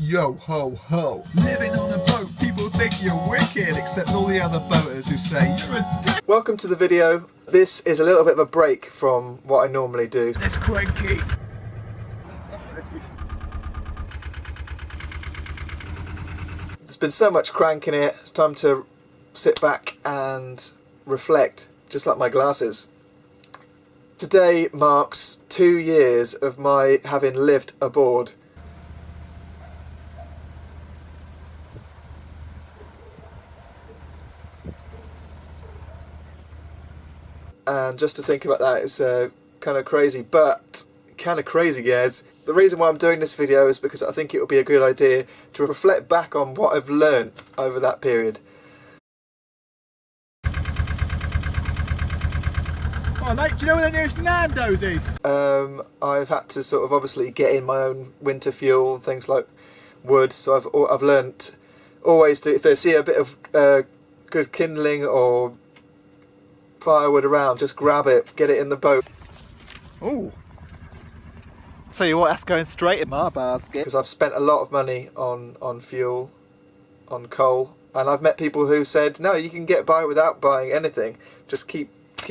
Yo ho ho. Living on a boat, people think you're wicked, except all the other boaters who say you're a dick. Welcome to the video. This is a little bit of a break from what I normally do. It's cranky. There's been so much crank in it, it's time to sit back and reflect, just like my glasses. Today marks 2 years of my having lived aboard. And just to think about that is kind of crazy, but kind of crazy, guys. The reason why I'm doing this video is because I think it would be a good idea to reflect back on what I've learned over that period. Oh mate, do you know where the nearest Nando's is? I've had to sort of obviously get in my own winter fuel and things like wood, so I've learnt always to, if I see a bit of good kindling or firewood around, just grab it, get it in the boat. Oh, tell you what, that's going straight in my basket. Because I've spent a lot of money on fuel, on coal, and I've met people who said, no, you can get by without buying anything, just keep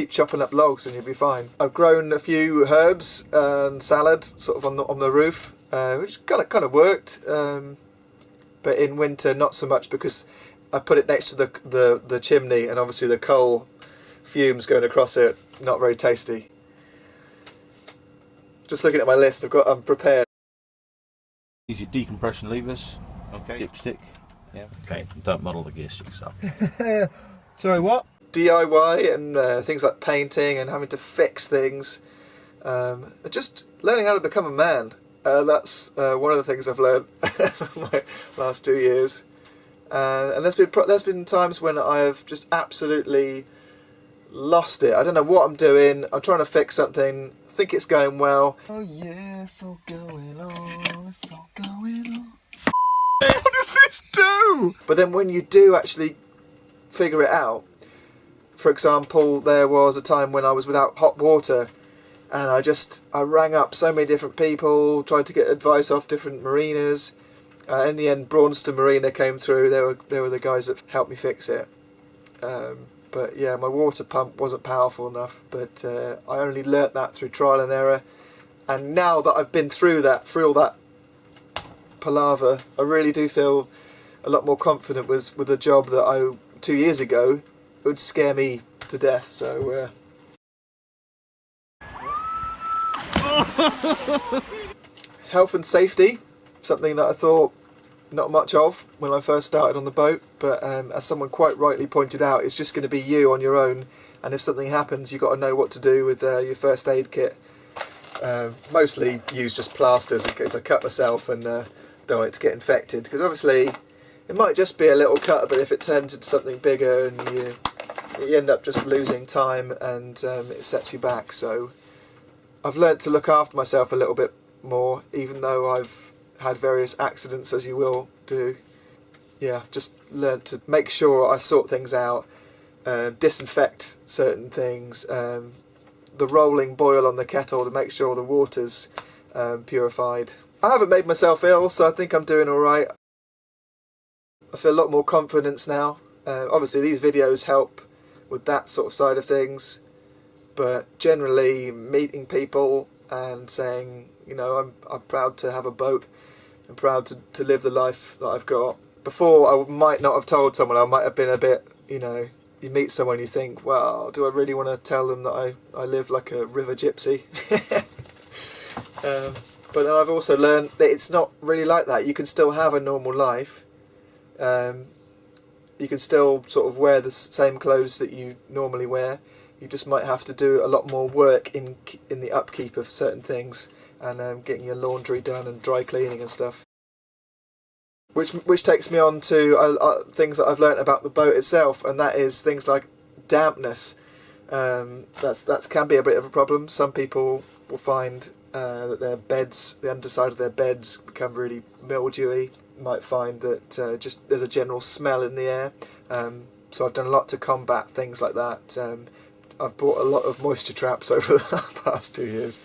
chopping up logs and you'll be fine. I've grown a few herbs and salad sort of on the roof, which kind of worked, but in winter not so much because I put it next to the chimney, and obviously the coal fumes going across it, not very tasty. Just looking at my list, I'm prepared. Use your decompression levers, okay. Dipstick, yeah, okay. Don't muddle the gear sticks up. Sorry, what? DIY and things like painting and having to fix things. Just learning how to become a man. That's one of the things I've learned my last 2 years. And there's been times when I've just absolutely lost it. I don't know what I'm doing. I'm trying to fix something. I think it's going well. Oh yeah, it's all going on. It's all going on. What does this do? But then when you do actually figure it out, for example, there was a time when I was without hot water, and I rang up so many different people, tried to get advice off different marinas. In the end, Braunston Marina came through. They were the guys that helped me fix it. But yeah, my water pump wasn't powerful enough, but I only learnt that through trial and error. And now that I've been through all that palaver, I really do feel a lot more confident with the job that 2 years ago would scare me to death. So health and safety, something that I thought not much of when I first started on the boat, but as someone quite rightly pointed out, it's just going to be you on your own, and if something happens you've got to know what to do with your first aid kit. Mostly use just plasters in case I cut myself and don't want it to get infected, because obviously it might just be a little cut, but if it turns into something bigger and you end up just losing time, and it sets you back. So I've learnt to look after myself a little bit more, even though I've had various accidents, as you will do. Yeah, just learnt to make sure I sort things out, disinfect certain things, the rolling boil on the kettle to make sure the water's purified. I haven't made myself ill, so I think I'm doing alright. I feel a lot more confidence now. Obviously these videos help with that sort of side of things, but generally meeting people and saying, you know, I'm proud to have a boat, I'm proud to live the life that I've got. Before I might not have told someone, I might have been a bit, you know, you meet someone you think, well, do I really want to tell them that I live like a river gypsy? But then I've also learned that it's not really like that. You can still have a normal life. You can still sort of wear the same clothes that you normally wear. You just might have to do a lot more work in the upkeep of certain things, and getting your laundry done and dry cleaning and stuff. Which takes me on to things that I've learnt about the boat itself, and that is things like dampness. That can be a bit of a problem. Some people will find that their beds, the underside of their beds, become really mildewy. You might find that just there's a general smell in the air. So I've done a lot to combat things like that. I've bought a lot of moisture traps over the past 2 years.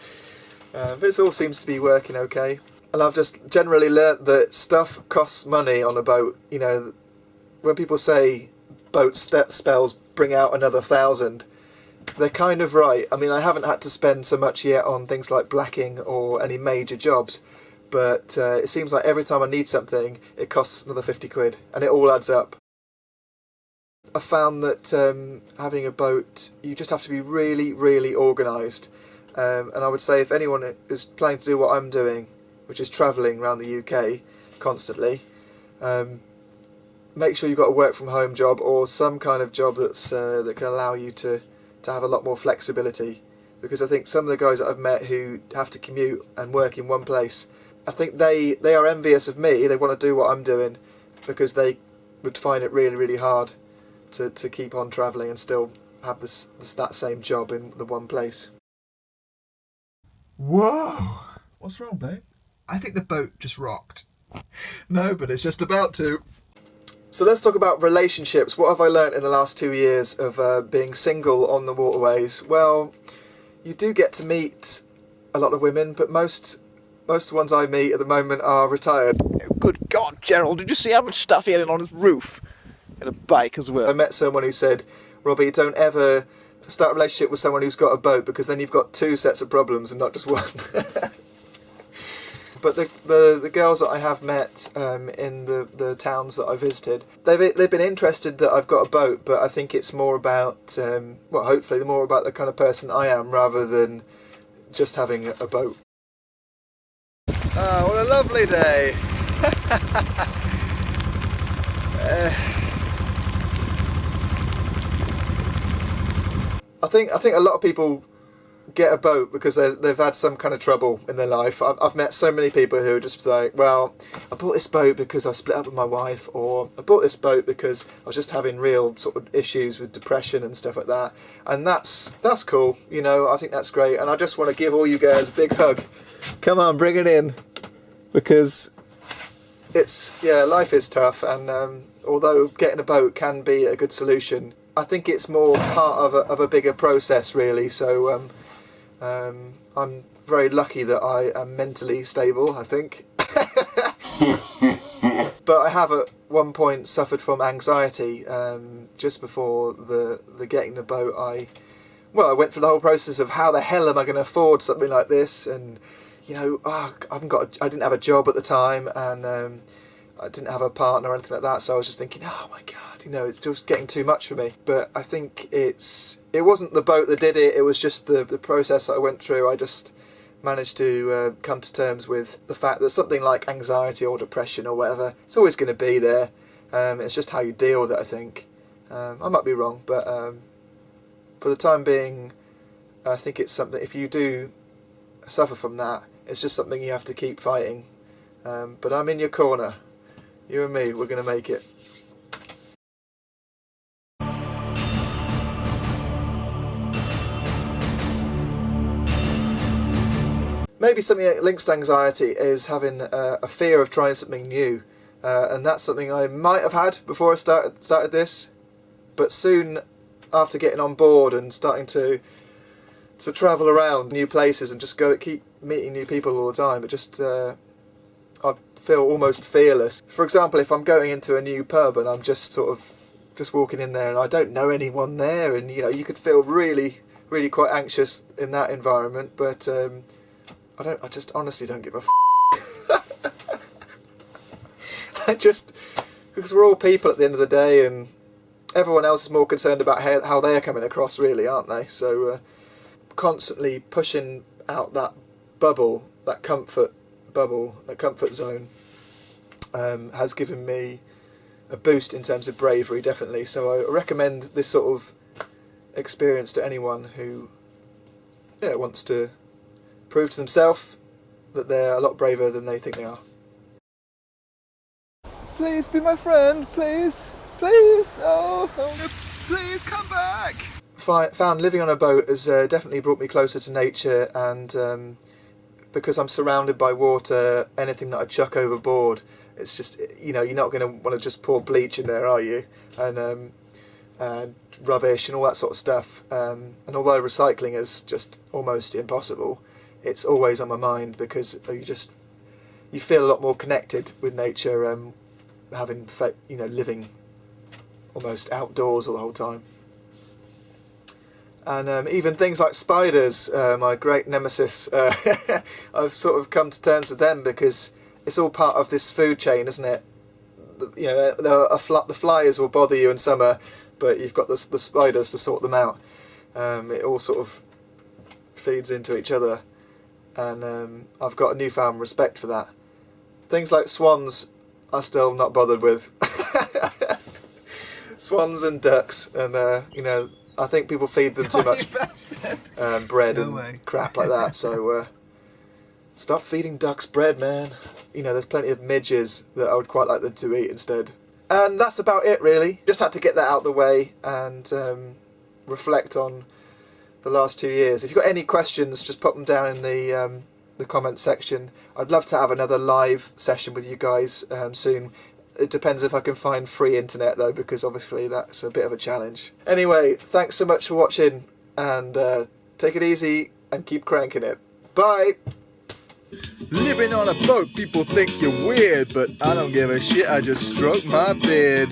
This all seems to be working okay. And I've just generally learnt that stuff costs money on a boat. You know, when people say boat spells bring out another 1,000, they're kind of right. I mean, I haven't had to spend so much yet on things like blacking or any major jobs, but it seems like every time I need something, it costs another 50 quid, and it all adds up. I found that having a boat, you just have to be really, really organised. And I would say if anyone is planning to do what I'm doing, which is travelling around the UK constantly, make sure you've got a work from home job or some kind of job that's that can allow you to have a lot more flexibility. Because I think some of the guys that I've met who have to commute and work in one place, I think they are envious of me. They want to do what I'm doing because they would find it really, really hard to keep on travelling and still have that same job in the one place. Whoa! What's wrong, babe? I think the boat just rocked. No, but it's just about to. So let's talk about relationships. What have I learnt in the last 2 years of being single on the waterways? Well, you do get to meet a lot of women, but most of the ones I meet at the moment are retired. Good God, Gerald, did you see how much stuff he had on his roof? And a bike as well. I met someone who said, Robbie, don't ever start a relationship with someone who's got a boat, because then you've got 2 sets of problems and not just one. But the girls that I have met in the towns that I visited, they've been interested that I've got a boat, but I think it's more about, well, hopefully more about the kind of person I am rather than just having a boat. Oh, what a lovely day! I think a lot of people get a boat because they've had some kind of trouble in their life. I've met so many people who are just like, well, I bought this boat because I split up with my wife, or I bought this boat because I was just having real sort of issues with depression and stuff like that. And that's cool, you know, I think that's great. And I just want to give all you guys a big hug. Come on, bring it in. Because life is tough, and although getting a boat can be a good solution, I think it's more part of a bigger process, really. So I'm very lucky that I am mentally stable, I think. But I have at one point suffered from anxiety just before the getting the boat. I went through the whole process of how the hell am I going to afford something like this, and you know, I didn't have a job at the time, and I didn't have a partner or anything like that, so I was just thinking, oh my god, you know, it's just getting too much for me. But I think it wasn't the boat that did it, it was just the process that I went through. I just managed to come to terms with the fact that something like anxiety or depression or whatever, it's always going to be there. It's just how you deal with it, I think. I might be wrong, but for the time being, I think it's something, if you do suffer from that, it's just something you have to keep fighting. But I'm in your corner. You and me, we're going to make it. Maybe something that links to anxiety is having a fear of trying something new. And that's something I might have had before I started this. But soon after getting on board and starting to travel around new places and just keep meeting new people all the time, it just I feel almost fearless. For example, if I'm going into a new pub and I'm just sort of walking in there and I don't know anyone there, and you know, you could feel really, really quite anxious in that environment. But I just honestly don't give a because we're all people at the end of the day, and everyone else is more concerned about how they're coming across, really, aren't they? So constantly pushing out that bubble, that comfort zone, has given me a boost in terms of bravery, definitely. So I recommend this sort of experience to anyone who wants to prove to themselves that they're a lot braver than they think they are. Please be my friend, please, please, oh, Please come back! Found living on a boat has definitely brought me closer to nature, and because I'm surrounded by water, anything that I chuck overboard, it's just, you know, you're not going to want to just pour bleach in there, are you? And rubbish and all that sort of stuff. And although recycling is just almost impossible, it's always on my mind because you just you feel a lot more connected with nature, having living almost outdoors all the whole time. And even things like spiders, my great nemesis, I've sort of come to terms with them because it's all part of this food chain, isn't it? You know, the flies will bother you in summer, but you've got the spiders to sort them out. It all sort of feeds into each other, and I've got a newfound respect for that. Things like swans, I'm still not bothered with. Swans and ducks, and I think people feed them too much bread and crap like that. So stop feeding ducks bread, man. You know, there's plenty of midges that I would quite like them to eat instead. And that's about it, really. Just had to get that out of the way and reflect on the last 2 years. If you've got any questions, just pop them down in the comments section. I'd love to have another live session with you guys soon. It depends if I can find free internet though, because obviously that's a bit of a challenge. Anyway, thanks so much for watching, and take it easy and keep cranking it. Bye! Living on a boat, people think you're weird, but I don't give a shit, I just stroke my beard.